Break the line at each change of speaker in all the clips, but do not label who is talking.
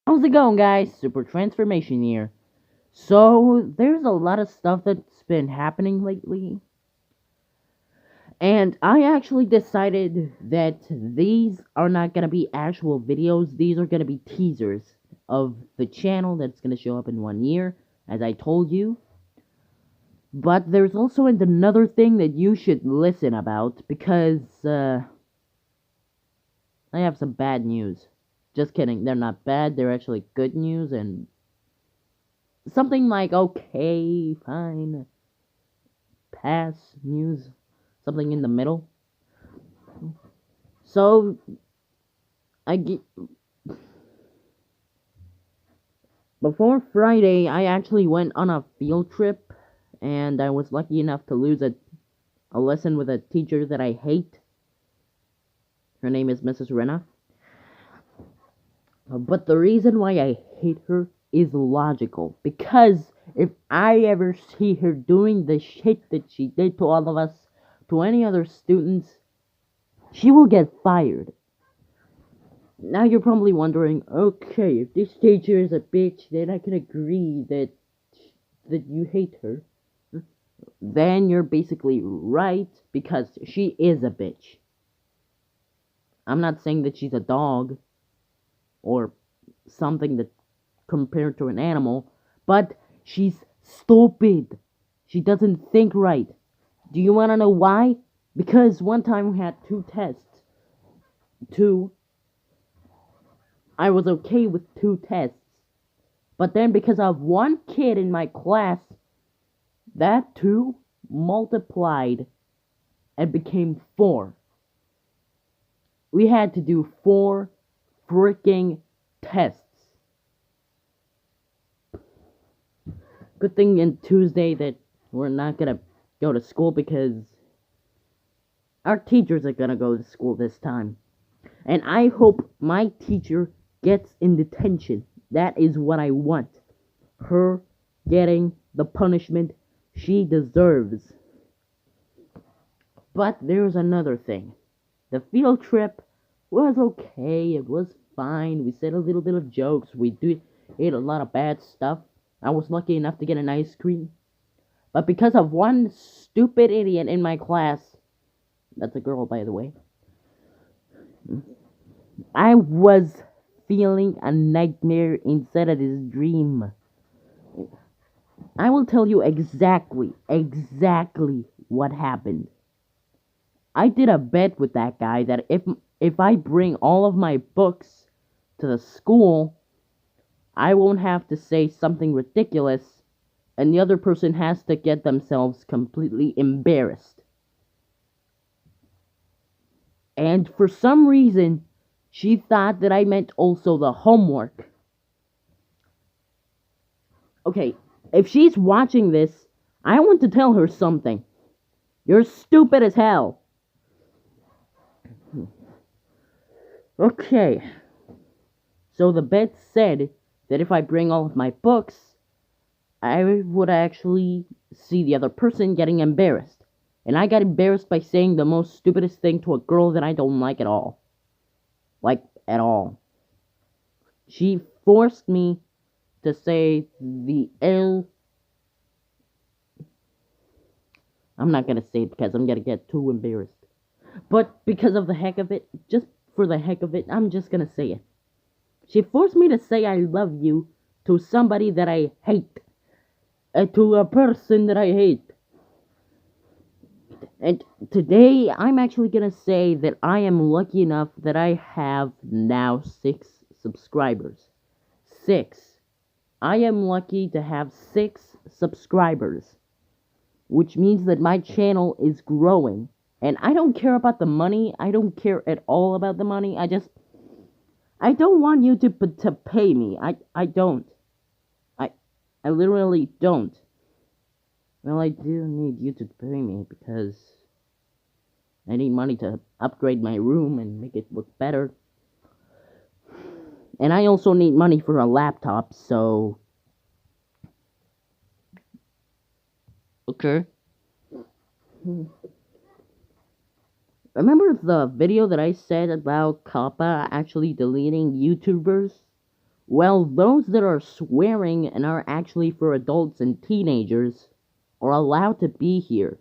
How's it going, guys? Super Transformation here. So, there's a lot of stuff that's been happening lately, and I actually decided that these are not gonna be actual videos, these are gonna be teasers of the channel that's gonna show up in 1 year, as I told you. But there's also another thing that you should listen about, because, I have some bad news. Just kidding, they're not bad, they're actually good news, and something like okay, fine, pass news, something in the middle. So I get, before Friday, I actually went on a field trip, and I was lucky enough to lose a lesson with a teacher that I hate. Her name is Mrs. Rena. But the reason why I hate her is logical. Because if I ever see her doing the shit that she did to all of us, to any other students, she will get fired. Now you're probably wondering, okay, if this teacher is a bitch, then I can agree that you hate her. Then you're basically right, because she is a bitch. I'm not saying that she's a dog or something that compared to an animal, but she's stupid. She doesn't think right. Do you want to know why? Because one time we had two tests. Two. I was okay with two tests. But then because of one kid in my class, that two multiplied and became four. We had to do four freaking tests. Good thing in Tuesday that we're not gonna go to school, because our teachers are gonna go to school this time. And I hope my teacher gets in detention. That is what I want. Her getting the punishment she deserves. But there's another thing. The field trip was okay, it was fine. We said a little bit of jokes, ate a lot of bad stuff. I was lucky enough to get an ice cream. But because of one stupid idiot in my class, that's a girl, by the way, I was feeling a nightmare instead of this dream. I will tell you exactly what happened. I did a bet with that guy that if I bring all of my books to the school, I won't have to say something ridiculous, and the other person has to get themselves completely embarrassed. And for some reason, she thought that I meant also the homework. Okay, if she's watching this, I want to tell her something. You're stupid as hell. Okay. So the bet said that if I bring all of my books, I would actually see the other person getting embarrassed. And I got embarrassed by saying the most stupidest thing to a girl that I don't like at all. Like, at all. She forced me to say the L. I'm not gonna say it because I'm gonna get too embarrassed. But because of the heck of it, just for the heck of it, I'm just gonna say it. She forced me to say I love you to somebody that I hate. To a person that I hate. And today, I'm actually gonna say that I am lucky enough that I have now 6 subscribers. 6. I am lucky to have 6 subscribers, which means that my channel is growing. And I don't care about the money. I don't care at all about the money. I don't want you to pay me. I don't. I I literally don't. Well, I do need you to pay me because I need money to upgrade my room and make it look better. And I also need money for a laptop, so okay. Remember the video that I said about Kappa actually deleting YouTubers? Well, those that are swearing and are actually for adults and teenagers are allowed to be here.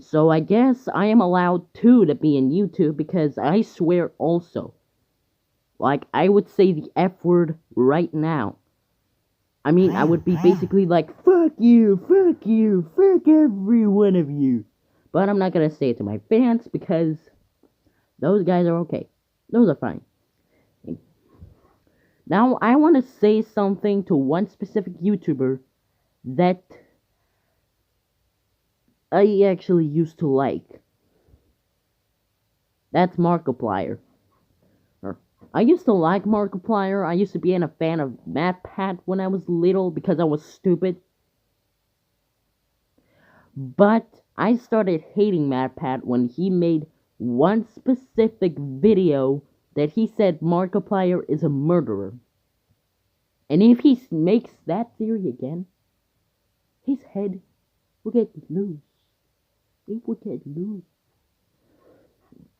So I guess I am allowed too to be in YouTube because I swear also. Like, I would say the F word right now. I mean, I would be basically like, fuck you, fuck every one of you. But I'm not gonna say it to my fans because those guys are okay. Those are fine. Now, I want to say something to one specific YouTuber that I actually used to like. That's Markiplier. I used to like Markiplier. I used to be a fan of MatPat when I was little because I was stupid. But I started hating MatPat when he made one specific video that he said Markiplier is a murderer. And if he makes that theory again, his head will get loose. It will get loose.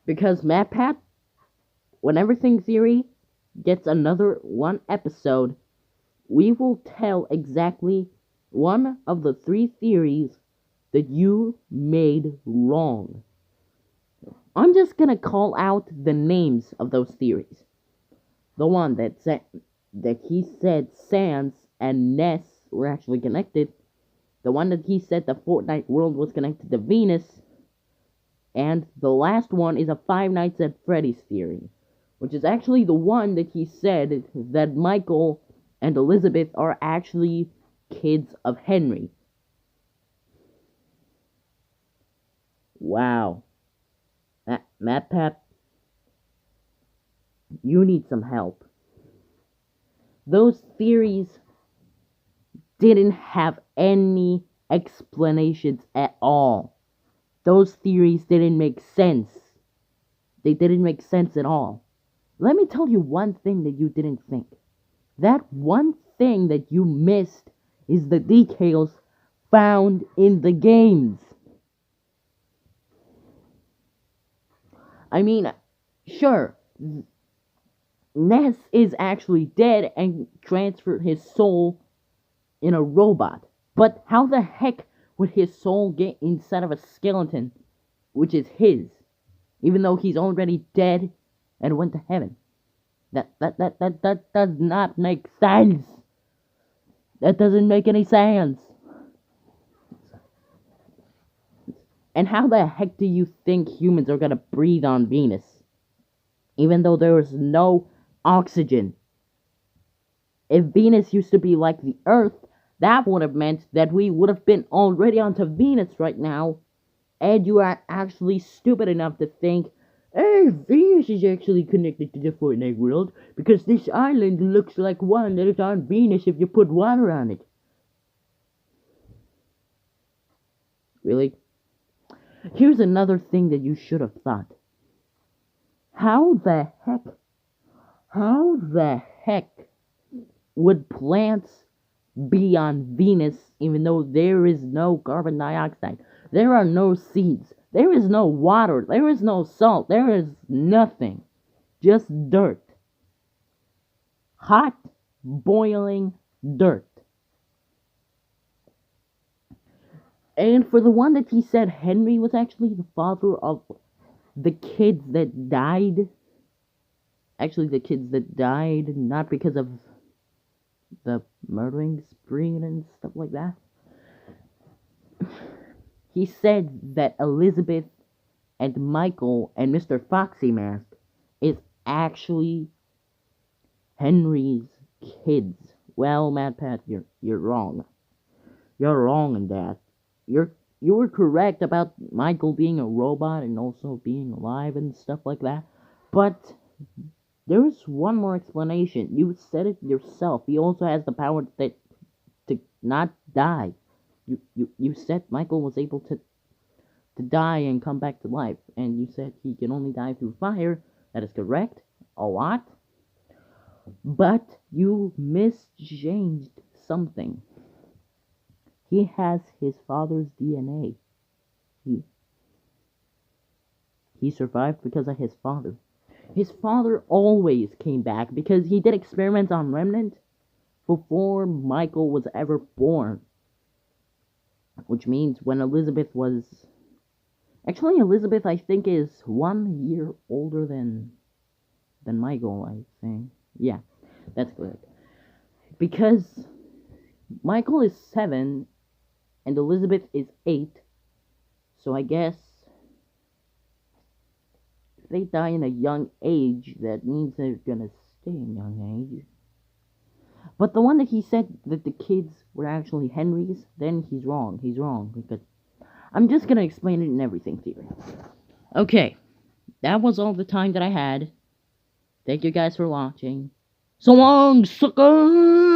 Because MatPat, when Everything Theory gets another one episode, we will tell exactly one of the 3 theories that you made wrong. I'm just gonna call out the names of those theories. The one that he said Sans and Ness were actually connected. The one that he said the Fortnite world was connected to Venus. And the last one is a Five Nights at Freddy's theory, which is actually the one that he said that Michael and Elizabeth are actually kids of Henry. Wow. MatPat, you need some help. Those theories didn't have any explanations at all. Those theories didn't make sense. They didn't make sense at all. Let me tell you one thing that you didn't think. That one thing that you missed is the details found in the games. I mean, sure, Ness is actually dead and transferred his soul in a robot. But how the heck would his soul get inside of a skeleton, which is his, even though he's already dead and went to heaven? That does not make sense. That doesn't make any sense. And how the heck do you think humans are gonna breathe on Venus, even though there is no oxygen? If Venus used to be like the Earth, that would have meant that we would have been already onto Venus right now, and you are actually stupid enough to think, hey, Venus is actually connected to the Fortnite world, because this island looks like one that is on Venus if you put water on it. Really? Here's another thing that you should have thought. How the heck would plants be on Venus even though there is no carbon dioxide? There are no seeds. There is no water. There is no salt. There is nothing. Just dirt. Hot, boiling dirt. And for the one that he said Henry was actually the father of the kids that died. Actually, the kids that died not because of the murdering spree and stuff like that. He said that Elizabeth and Michael and Mr. Foxy Mask is actually Henry's kids. Well, MatPat, you're wrong. You're wrong in that. You were correct about Michael being a robot and also being alive and stuff like that. But there is one more explanation. You said it yourself. He also has the power to not die. You said Michael was able to die and come back to life, and you said he can only die through fire. That is correct. A lot. But you mischanged something. He has his father's DNA. He survived because of his father. His father always came back because he did experiments on Remnant before Michael was ever born. Which means when Elizabeth was... Actually, Elizabeth, I think, is 1 year older than Michael, I think. Yeah, that's good. Because Michael is 7 and Elizabeth is 8. So I guess if they die in a young age, that means they're gonna stay in young age. But the one that he said that the kids were actually Henry's, then he's wrong. He's wrong. Because I'm just gonna explain it in everything theory. Okay, that was all the time that I had. Thank you guys for watching. So long, suckers!